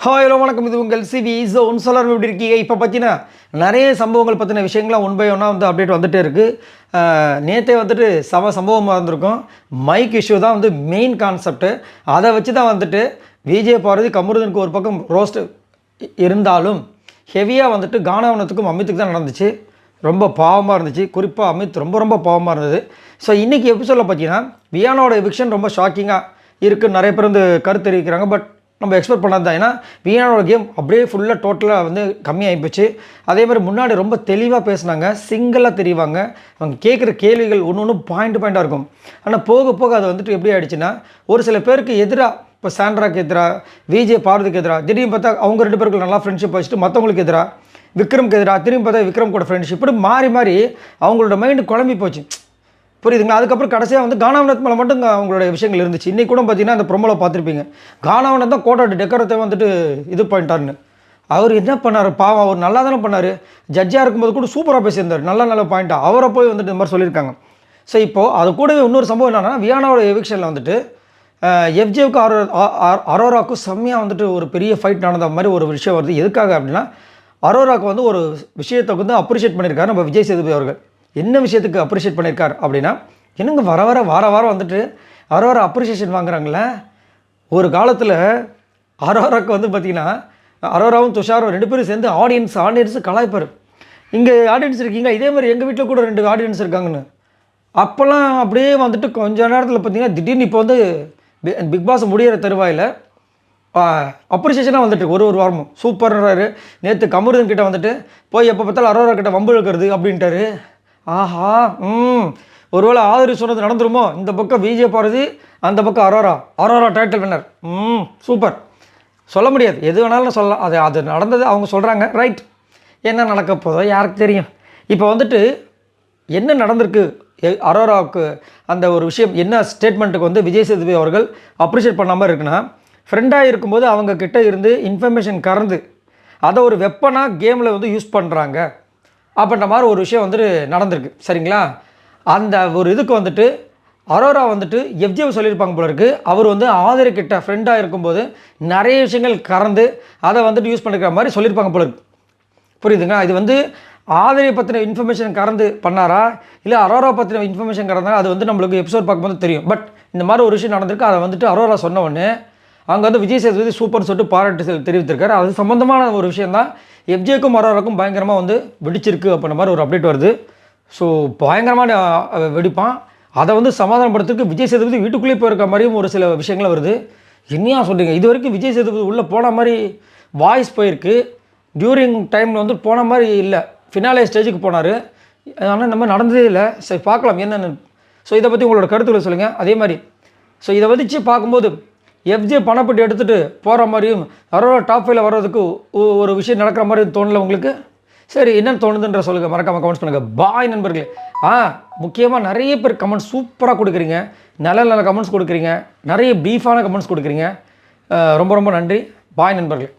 Hello வணக்கம். இது உங்கள் சிவி ஜோன். சொல்லார் எப்படி இருக்கீங்க? இப்போ பார்த்தீங்கன்னா நிறைய சம்பவங்கள் பற்றின விஷயங்கள்லாம் ஒன் பை ஒன்னாக வந்து அப்டேட் வந்துகிட்டே இருக்குது. நேற்றே வந்துட்டு சம்பவமாக இருந்திருக்கும். மைக் இஷ்யூ தான் வந்து மெயின் கான்செப்ட்டு. அதை வச்சு தான் வந்துட்டு விஜய் பார்வதி கமருதனுக்கு ஒரு பக்கம் ரோஸ்ட் இருந்தாலும் ஹெவியாக வந்துட்டு கானாவனத்துக்கும் அமித்துக்கு தான் நடந்துச்சு. ரொம்ப பாவமாக இருந்துச்சு. குறிப்பாக அமித் ரொம்ப பாவமாக இருந்தது. ஸோ இன்றைக்கி எபிசோடில் பார்த்தீங்கன்னா வியானோட எவிக்ஷன் ரொம்ப ஷாக்கிங்காக இருக்குன்னு நிறைய பேர் வந்து கருத்து தெரிவிக்கிறாங்க. பட் நம்ம எக்ஸ்பெக்ட் பண்ணது தான். ஏன்னா வியானோட கேம் அப்படியே ஃபுல்லாக டோட்டலாக வந்து கம்மியாகிப்போச்சு. அதே மாதிரி முன்னாடி ரொம்ப தெளிவாக பேசினாங்க, சிங்கிளாக தெரிவாங்க. அவங்க கேட்குற கேள்விகள் ஒன்று பாயிண்ட்டாக இருக்கும். ஆனால் போக அது வந்துட்டு எப்படி ஆகிடுச்சுன்னா, ஒரு சில பேருக்கு எதிராக, இப்போ சாண்ட்ராக்கு எதிராக, விஜய் பார்வதிக்கு எதிராக, திடீர்னு பார்த்தா அவங்க ரெண்டு பேருக்கு நல்லா ஃப்ரெண்ட்ஷிப் வச்சுட்டு மற்றவங்களுக்கு எதிராக, விக்ரம்க்கு எதிராக, திரும்பி பார்த்தா விக்ரம் கூட ஃப்ரெண்ட்ஷிப், இப்படி மாறி அவங்களோட மைண்டு குழம்பி போச்சு. புரியுதுங்களா? அதுக்கப்புறம் கடைசியாக வந்து கானாவனத் மேலே மட்டும் அவங்களோட விஷயங்கள் இருந்துச்சு. இன்றைக்கி கூட பார்த்தீங்கன்னா அந்த ப்ரொமோவில் பார்த்துருப்பீங்க. கானாவனத் தான் கோட்டோட டெக்கரத்தை வந்துட்டு இது பண்ணிட்டாருன்னு. அவர் என்ன பண்ணார் பாவம்? அவர் நல்லா தானே பண்ணார். ஜட்ஜாக இருக்கும்போது கூட சூப்பராக பேசியிருந்தார். நல்ல பாயிண்ட்டாக அவரை போய் வந்துட்டு இந்த மாதிரி சொல்லியிருக்காங்க. ஸோ இப்போது அது கூடவே இன்னொரு சம்பவம் என்னென்னா, வியானாவோட எவிக்ஷனில் வந்துட்டு எஃப்ஜேவுக்கு அரோராவுக்கும் செம்மையாக வந்துட்டு ஒரு பெரிய ஃபைட் நடந்த மாதிரி ஒரு விஷயம் வருது. எதுக்காக அப்படின்னா, அரோராவுக்கு வந்து ஒரு விஷயத்தை வந்து அப்ரிஷியேட் பண்ணியிருக்காரு நம்ம விஜய் சேதுபதி அவர்கள். என்ன விஷயத்துக்கு அப்ரிஷியேட் பண்ணியிருக்கார் அப்படின்னா, என்னங்க வாரம் வந்துட்டு அரோரா அப்ரிஷியேஷன் வாங்குறாங்களே. ஒரு காலத்தில் அரோராவுக்கு வந்து பார்த்திங்கன்னா, அரோராவும் துஷாரும் ரெண்டு பேரும் சேர்ந்து ஆடியன்ஸு கலாய்ப்பார். இங்கே ஆடியன்ஸ் இருக்கீங்க, இதே மாதிரி எங்கள் வீட்டில் கூட 2 ஆடியன்ஸ் இருக்காங்கன்னு. அப்போல்லாம் அப்படியே வந்துட்டு கொஞ்ச நேரத்தில் பார்த்திங்கன்னா, திடீர்னு இப்போ வந்து பிக் பாஸ் முடிகிற தருவாயில் அப்ரிஷியேஷனாக வந்துட்டு ஒரு வாரமும் சூப்பர்ன்றாரு. நேற்று கமருதன் கிட்டே வந்துட்டு போய் எப்போ பார்த்தாலும் அரோரா கிட்ட வம்பு இழுக்கிறது அப்படின்ட்டாரு. ஆஹா, ஒருவேளை ஆதரவு சொன்னது நடந்துருமோ? இந்த பக்கம் விஜய் பார்வதி, அந்த பக்கம் அரோரா டைட்டில் வின்னர். சூப்பர். சொல்ல முடியாது, எது வேணாலும் சொல்லலாம். அது நடந்தது, அவங்க சொல்கிறாங்க. ரைட், என்ன நடக்க போதோ யாருக்கு தெரியும். இப்போ வந்துட்டு என்ன நடந்திருக்கு அரோராவுக்கு, அந்த ஒரு விஷயம் என்ன ஸ்டேட்மெண்ட்டுக்கு வந்து விஜய் சேதுபதி அவர்கள் அப்ரிஷியேட் பண்ண மாதிரி இருக்குன்னா, ஃப்ரெண்டாக இருக்கும்போது அவங்க கிட்டே இருந்து இன்ஃபர்மேஷன் கறந்து அதை ஒரு வெப்பனாக கேமில் வந்து யூஸ் பண்ணுறாங்க அப்படின்ற மாதிரி ஒரு விஷயம் வந்துட்டு நடந்திருக்கு. சரிங்களா? அந்த ஒரு இதுக்கு வந்துட்டு அரோரா வந்துட்டு எஃப்ஜேவை சொல்லியிருப்பாங்க போல இருக்குது. அவர் வந்து ஆதரிக்கிட்ட ஃப்ரெண்டாக இருக்கும்போது நிறைய விஷயங்கள் கறந்து அதை வந்துட்டு யூஸ் பண்ணிக்கிற மாதிரி சொல்லியிருப்பாங்க போல இருக்குது. புரியுதுங்களா? இது வந்து ஆதரை பற்றின இன்ஃபர்மேஷன் கறந்து பண்ணாரா, இல்லை அரோரா பற்றின இன்ஃபர்மேஷன் கறந்தாரா, அது வந்து நம்மளுக்கு எபிசோட் பார்க்கும்போது தெரியும். பட் இந்த மாதிரி ஒரு விஷயம் நடந்திருக்கு. அதை வந்துட்டு அரோரா சொன்ன உடனே அங்கே வந்து விஜய் சேதுபதி சூப்பர்னு சொல்லிட்டு பாராட்டு தெரிவித்திருக்காரு. அது சம்மந்தமான ஒரு விஷயம் தான். எஃப்ஜேக்கும் அரோராக்கும் பயங்கரமாக வந்து வெடிச்சிருக்கு அப்படின்ற மாதிரி ஒரு அப்டேட் வருது. ஸோ பயங்கரமான வெடிப்பான். அதை வந்து சமாதானப்படுத்துறதுக்கு விஜய் சேதுபதி வீட்டுக்குள்ளேயே போயிருக்க மாதிரியும் ஒரு சில விஷயங்கள் வருது. என்னையா சொல்கிறீங்க? இது வரைக்கும் விஜய் சேதுபதி உள்ளே போன மாதிரி வாய்ஸ் போயிருக்கு. டியூரிங் டைமில் வந்து போன மாதிரி இல்லை. ஃபினாலே ஸ்டேஜுக்கு போனார். ஆனால் நம்ம நடந்ததே இல்லை. சரி, பார்க்கலாம் என்னென்னு. ஸோ இதை பற்றி உங்களோட கருத்துக்களை சொல்லுங்கள். அதே மாதிரி ஸோ இதை வச்சு பார்க்கும்போது எஃப்ஜே பணப்பட்டு எடுத்துகிட்டு போகிற மாதிரியும் அரோரா டாப் 5 வர்றதுக்கு ஒரு விஷயம் நடக்கிற மாதிரி தோணலை உங்களுக்கு? சரி, என்னென்னு தோணுதுன்ற சொல்லுங்கள். மறக்காமல் கமெண்ட்ஸ் பண்ணுங்கள். பாய் நண்பர்களே. முக்கியமாக நிறைய பேர் கமெண்ட்ஸ் சூப்பராக கொடுக்குறீங்க. நல்ல கமெண்ட்ஸ் கொடுக்குறீங்க. நிறைய ப்ரீஃபான கமெண்ட்ஸ் கொடுக்குறீங்க. ரொம்ப நன்றி. பாய் நண்பர்களே.